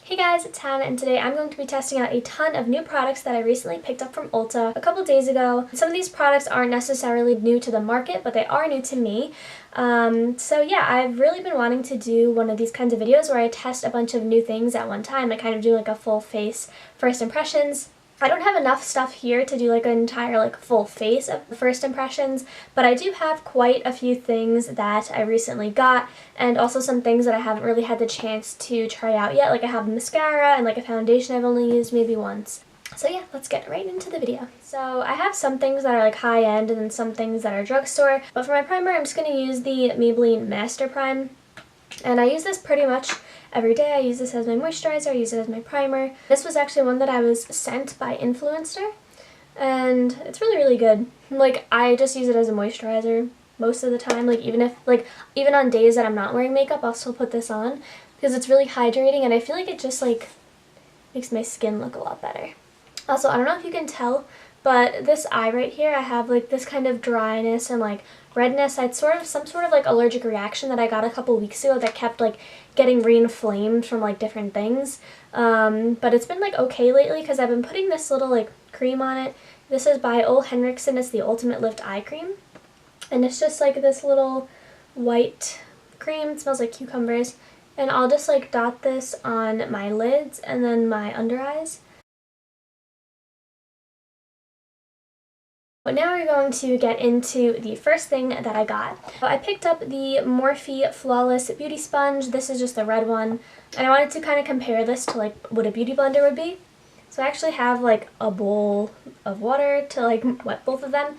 Hey guys, it's Hannah, and today I'm going to be testing out a ton of new products that I recently picked up from Ulta a couple days ago. Some of these products aren't necessarily new to the market, but they are new to me. So yeah, I've really been wanting to do one of these kinds of videos where I test a bunch of new things at one time. I kind of do like a full face first impressions. I don't have enough stuff here to do like an entire full face of first impressions, but I do have quite a few things that I recently got, and also some things that I haven't really had the chance to try out yet. Like I have mascara and like a foundation I've only used maybe once. So yeah, let's get right into the video. So I have some things that are like high-end and then some things that are drugstore, but for my primer I'm just going to use the Maybelline Master Prime, and I use this pretty much every day. I use this as my moisturizer, I use it as my primer. This was actually one that I was sent by Influencer, and it's really good. Like, I just use it as a moisturizer most of the time. Like, even on days that I'm not wearing makeup, I'll still put this on because it's really hydrating, and I feel like it just makes my skin look a lot better. Also, I don't know if you can tell, but this eye right here, I have like this kind of dryness and like redness. I had some sort of like allergic reaction that I got a couple weeks ago that kept like getting re-inflamed from like different things. But it's been like okay lately because I've been putting this little like cream on it. This is by Ole Henriksen. It's the Ultimate Lift Eye Cream. And it's just like this little white cream. It smells like cucumbers. And I'll just like dot this on my lids and then my under eyes. But now we're going to get into the first thing that I got. I picked up the Morphe Flawless Beauty Sponge. This is just the red one. And I wanted to kind of compare this to like what a beauty blender would be. So I actually have like a bowl of water to like wet both of them.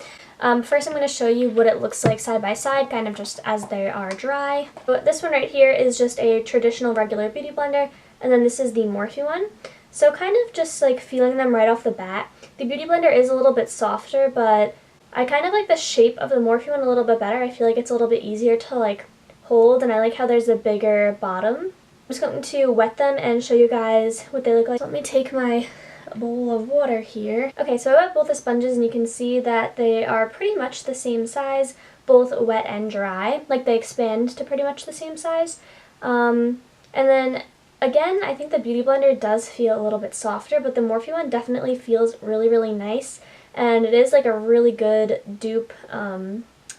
First I'm going to show you what it looks like side by side, kind of just as they are dry. But this one right here is just a traditional regular beauty blender. And then this is the Morphe one. So kind of just like feeling them right off the bat. The Beauty Blender is a little bit softer, but I kind of like the shape of the Morphe one a little bit better. I feel like it's a little bit easier to like hold, and I like how there's a bigger bottom. I'm just going to wet them and show you guys what they look like. So let me take my bowl of water here. Okay, so I wet both the sponges and you can see that they are pretty much the same size, both wet and dry. Like they expand to pretty much the same size. And then again, I think the Beauty Blender does feel a little bit softer, but the Morphe one definitely feels really nice, and it is like a really good dupe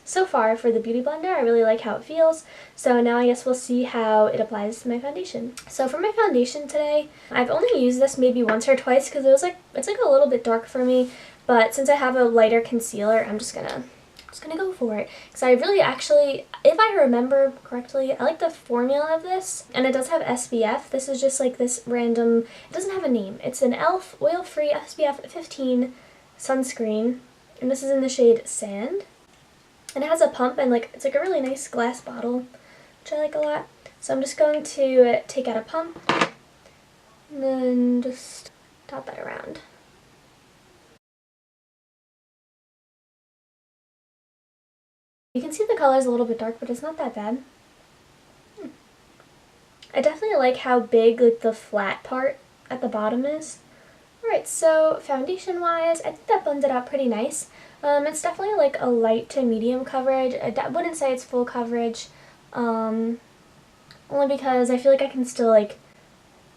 so far for the Beauty Blender. I really like how it feels, so now I guess we'll see how it applies to my foundation. So for my foundation today, I've only used this maybe once or twice because it's like a little bit dark for me, but since I have a lighter concealer, I'm just gonna go for it. Because I really actually, if I remember correctly, I like the formula of this, and it does have SPF. This is just like this random, it doesn't have a name. It's an e.l.f. oil-free SPF 15 sunscreen, and this is in the shade Sand. And it has a pump, and like it's like a really nice glass bottle, which I like a lot. So I'm just going to take out a pump, and then just dot that around. You can see the color is a little bit dark, but it's not that bad. I definitely like how big like the flat part at the bottom is. Alright, so foundation wise, I think that blends it out pretty nice. It's definitely like a light to medium coverage. I wouldn't say it's full coverage, only because I feel like I can still like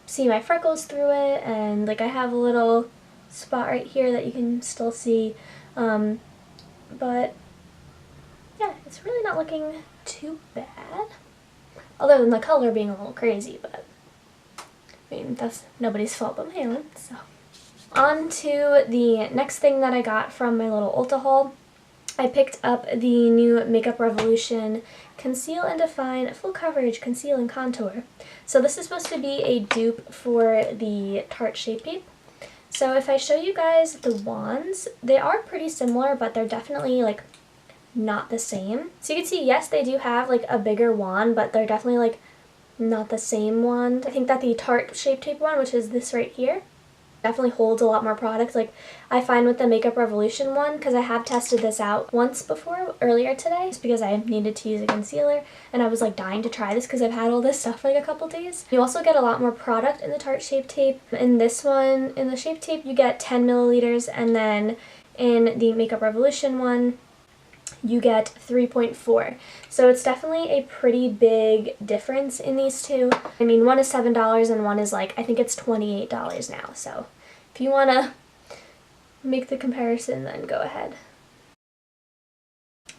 see my freckles through it, and like I have a little spot right here that you can still see, but yeah, it's really not looking too bad, other than the color being a little crazy, but I mean, that's nobody's fault but my own. So on to the next thing that I got from my little Ulta haul. I picked up the new Makeup Revolution Conceal and Define Full Coverage Conceal and Contour. So this is supposed to be a dupe for the Tarte Shape Tape. So if I show you guys the wands, they are pretty similar, but they're definitely like not the same. So you can see, yes, they do have like a bigger wand, but they're definitely like not the same wand. I think that the Tarte Shape Tape one, which is this right here, definitely holds a lot more product. Like I find with the Makeup Revolution one, because I have tested this out once before earlier today, just because I needed to use a concealer and I was like dying to try this because I've had all this stuff for like a couple days. You also get a lot more product in the Tarte Shape Tape. In this one, in the Shape Tape, you get 10 milliliters, and then in the Makeup Revolution one, you get 3.4. So it's definitely a pretty big difference in these two. I mean, one is $7 and one is like, I think it's $28 now. So if you want to make the comparison, then go ahead.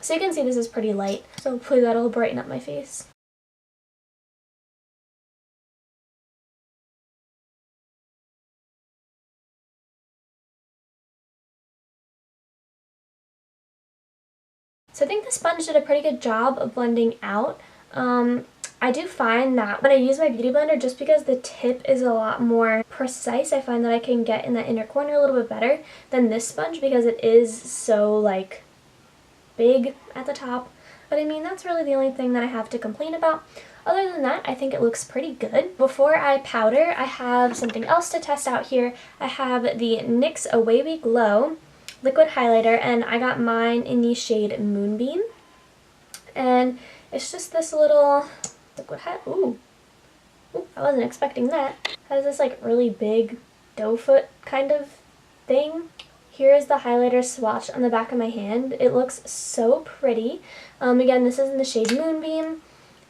So you can see this is pretty light, so hopefully that'll brighten up my face. So I think the sponge did a pretty good job of blending out. I do find that when I use my Beauty Blender, just because the tip is a lot more precise, I find that I can get in that inner corner a little bit better than this sponge because it is so like big at the top. But I mean, that's really the only thing that I have to complain about. Other than that, I think it looks pretty good. Before I powder, I have something else to test out here. I have the NYX Away We Glow liquid highlighter, and I got mine in the shade Moonbeam. And it's just this little liquid highlight. Ooh, I wasn't expecting that. It has this like really big doe foot kind of thing. Here is the highlighter swatch on the back of my hand. It looks so pretty. Again, this is in the shade Moonbeam.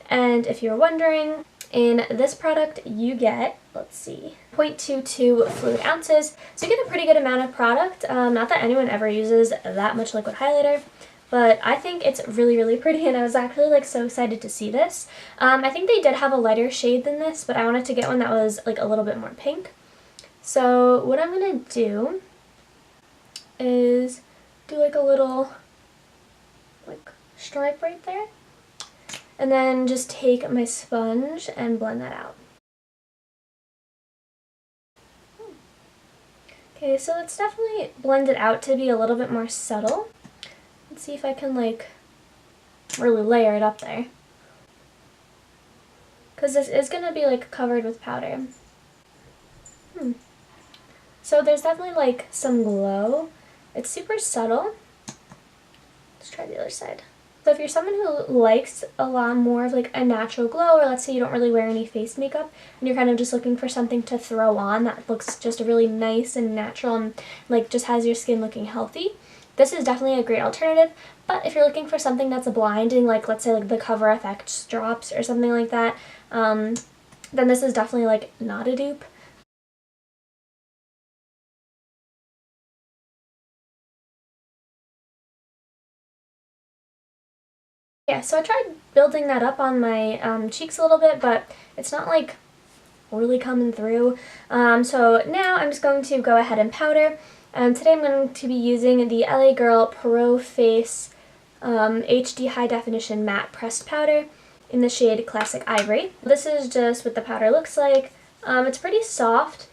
And if you're wondering, in this product you get, let's see, 0.22 fluid ounces. So you get a pretty good amount of product. Not that anyone ever uses that much liquid highlighter, but I think it's really, really pretty, and I was actually like so excited to see this. I think they did have a lighter shade than this, but I wanted to get one that was like a little bit more pink. So what I'm gonna do is do like a little like stripe right there, and then just take my sponge and blend that out. Okay, so it's definitely blended out to be a little bit more subtle. Let's see if I can like really layer it up there, because this is going to be like covered with powder. So there's definitely like some glow. It's super subtle. Let's try the other side. So if you're someone who likes a lot more of like a natural glow, or let's say you don't really wear any face makeup and you're kind of just looking for something to throw on that looks just really nice and natural and like just has your skin looking healthy, this is definitely a great alternative. But if you're looking for something that's blinding, like let's say like the Cover FX drops or something like that, then this is definitely like not a dupe. Yeah, so I tried building that up on my cheeks a little bit, but it's not like really coming through. So now I'm just going to go ahead and powder. Today I'm going to be using the LA Girl Pro Face HD High Definition Matte Pressed Powder in the shade Classic Ivory. This is just what the powder looks like. It's pretty soft.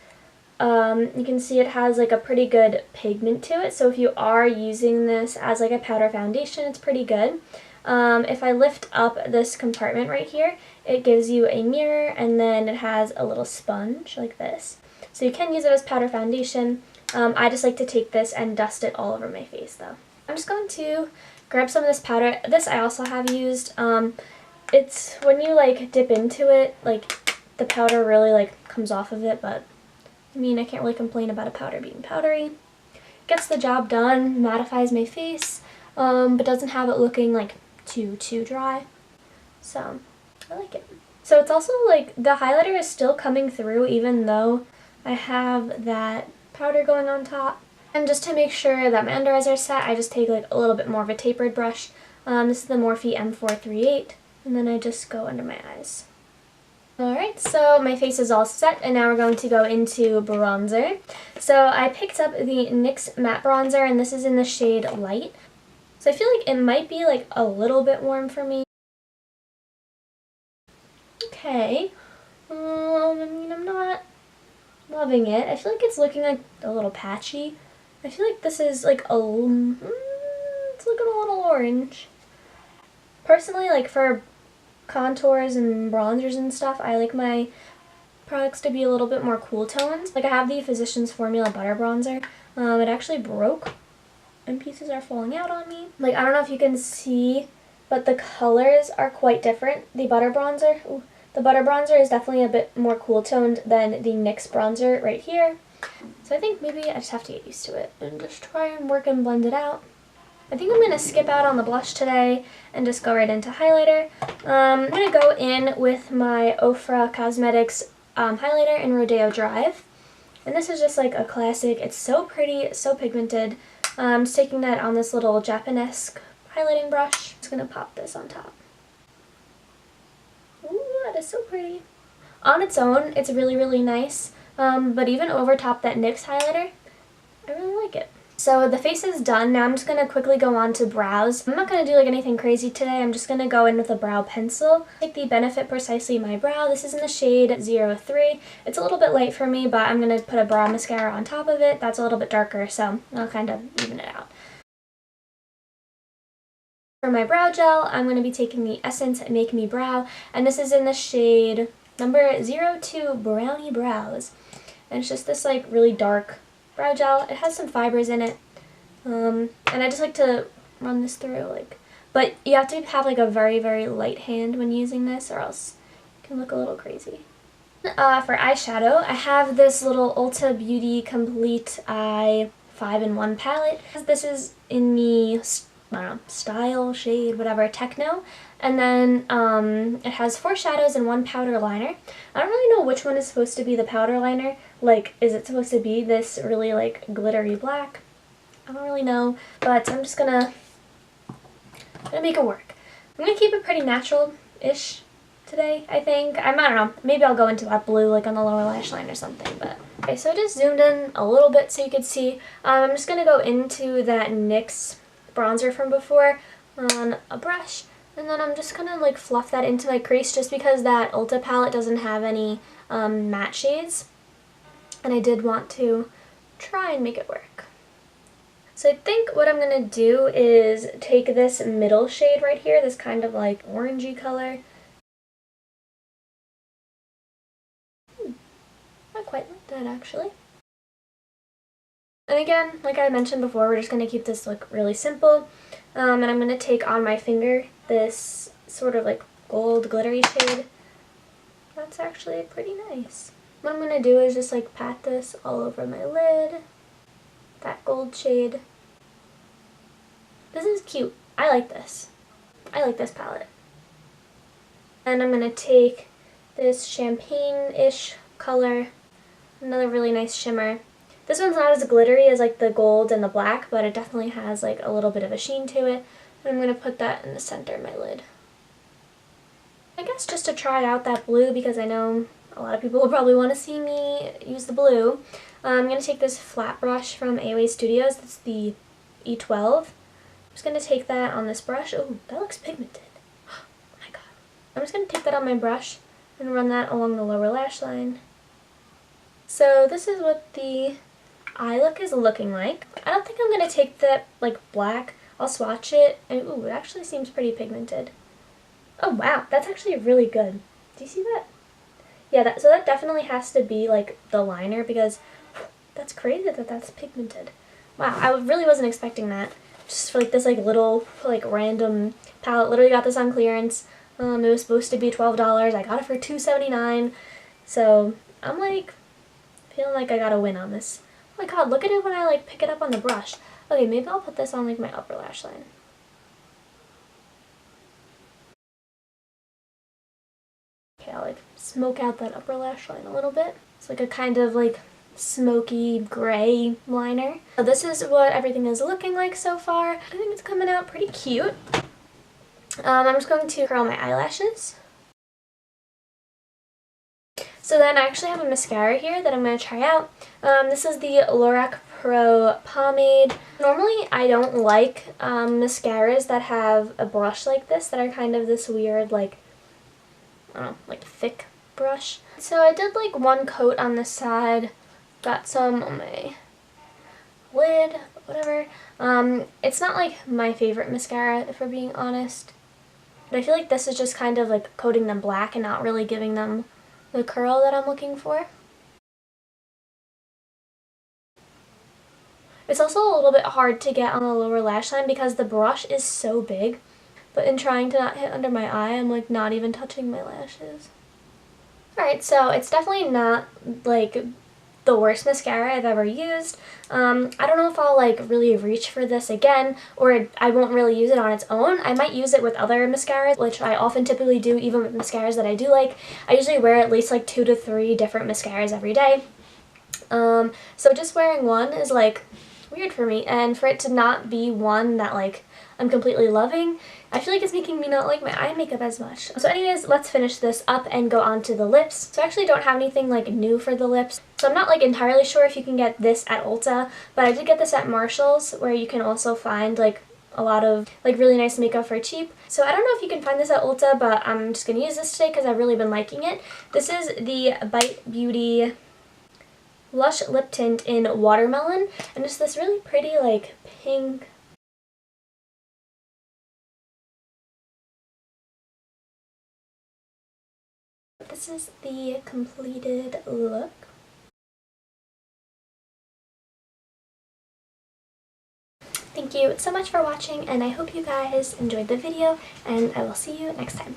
You can see it has like a pretty good pigment to it, so if you are using this as like a powder foundation, it's pretty good. If I lift up this compartment right here, it gives you a mirror, and then it has a little sponge like this. So you can use it as powder foundation. I just like to take this and dust it all over my face though. I'm just going to grab some of this powder. This I also have used. It's when you like dip into it, like the powder really like comes off of it, but I mean, I can't really complain about a powder being powdery. Gets the job done, mattifies my face, but doesn't have it looking like too dry. So I like it. So it's also like the highlighter is still coming through even though I have that powder going on top. And just to make sure that my under eyes are set, I just take like a little bit more of a tapered brush. This is the Morphe M438, and then I just go under my eyes. Alright, so my face is all set, and now we're going to go into bronzer. So I picked up the NYX Matte Bronzer, and this is in the shade Light. So I feel like it might be like a little bit warm for me. Okay, I mean, I'm not loving it. I feel like it's looking like a little patchy. I feel like this is like it's looking a little orange. Personally, like for contours and bronzers and stuff, I like my products to be a little bit more cool toned. Like I have the Physicians Formula Butter Bronzer. It actually broke and pieces are falling out on me. Like, I don't know if you can see, but the colors are quite different. The Butter Bronzer is definitely a bit more cool toned than the NYX bronzer right here. So I think maybe I just have to get used to it and just try and work and blend it out. I think I'm going to skip out on the blush today and just go right into highlighter. I'm going to go in with my Ofra Cosmetics highlighter in Rodeo Drive. And this is just like a classic. It's so pretty, so pigmented. I'm just taking that on this little Japanesque highlighting brush. Just going to pop this on top. Ooh, that is so pretty. On its own, it's really, really nice. But even over top that NYX highlighter, I really like it. So the face is done. Now I'm just going to quickly go on to brows. I'm not going to do like anything crazy today. I'm just going to go in with a brow pencil. Take the Benefit Precisely My Brow. This is in the shade 03. It's a little bit light for me, but I'm going to put a brow mascara on top of it. That's a little bit darker, so I'll kind of even it out. For my brow gel, I'm going to be taking the Essence Make Me Brow, and this is in the shade number 02 Brownie Brows. And it's just this like really dark brow gel. It has some fibers in it, and I just like to run this through, like, but you have to have like a very, very light hand when using this, or else it can look a little crazy. For eyeshadow, I have this little Ulta Beauty Complete Eye 5-in-1 palette. This is in the, I don't know, style, shade, whatever, Techno. And then it has 4 shadows and 1 powder liner. I don't really know which one is supposed to be the powder liner. Like, is it supposed to be this really like glittery black? I don't really know, but I'm just gonna make it work. I'm gonna keep it pretty natural-ish today, I think. I don't know, maybe I'll go into that blue like on the lower lash line or something, but. Okay, so I just zoomed in a little bit so you could see. I'm just gonna go into that NYX bronzer from before on a brush, and then I'm just gonna like fluff that into my crease just because that Ulta palette doesn't have any matte shades, and I did want to try and make it work. So I think what I'm gonna do is take this middle shade right here, this kind of like orangey color. Not quite like that actually. And again, like I mentioned before, we're just going to keep this look really simple. And I'm going to take on my finger this sort of like gold glittery shade. That's actually pretty nice. What I'm going to do is just like pat this all over my lid. That gold shade. This is cute. I like this. I like this palette. And I'm going to take this champagne-ish color, another really nice shimmer. This one's not as glittery as like the gold and the black, but it definitely has like a little bit of a sheen to it. And I'm going to put that in the center of my lid. I guess just to try out that blue, because I know a lot of people will probably want to see me use the blue. I'm going to take this flat brush from AOA Studios. It's the E12. I'm just going to take that on this brush. Oh, that looks pigmented. Oh my god. I'm just going to take that on my brush and run that along the lower lash line. So this is what the eye look is looking like. I don't think I'm going to take that like black. I'll swatch it, and ooh, it actually seems pretty pigmented. Oh wow, that's actually really good. Do you see that? Yeah, so that definitely has to be like the liner, because that's crazy that that's pigmented. Wow, I really wasn't expecting that. Just for like this like little like random palette. Literally got this on clearance. It was supposed to be $12. I got it for $2.79. So I'm like feeling like I got a win on this. Oh my god, look at it when I like pick it up on the brush. Okay, maybe I'll put this on like my upper lash line. Okay, I'll like smoke out that upper lash line a little bit. It's like a kind of like smoky gray liner. So this is what everything is looking like so far. I think it's coming out pretty cute. I'm just going to curl my eyelashes. So then I actually have a mascara here that I'm going to try out. This is the Lorac Pro Pomade. Normally I don't like mascaras that have a brush like this, that are kind of this weird like, I don't know, like thick brush. So I did like one coat on this side, got some on my lid, whatever. It's not like my favorite mascara, if we're being honest. But I feel like this is just kind of like coating them black and not really giving them the curl that I'm looking for. It's also a little bit hard to get on the lower lash line because the brush is so big. But in trying to not hit under my eye, I'm like not even touching my lashes. Alright, so it's definitely not like the worst mascara I've ever used. I don't know if I'll like really reach for this again, or I won't really use it on its own. I might use it with other mascaras, which I often typically do, even with mascaras that I do like. I usually wear at least like 2 to 3 different mascaras every day. So just wearing one is like weird for me, and for it to not be one that like I'm completely loving, I feel like it's making me not like my eye makeup as much. So anyways, let's finish this up and go on to the lips. So I actually don't have anything like new for the lips, so I'm not like entirely sure if you can get this at Ulta, but I did get this at Marshall's, where you can also find like a lot of like really nice makeup for cheap. So I don't know if you can find this at Ulta, but I'm just gonna use this today because I've really been liking it. This is the Bite Beauty Lush Lip Tint in Watermelon, and it's this really pretty like pink. This is the completed look. Thank you so much for watching, and I hope you guys enjoyed the video, and I will see you next time.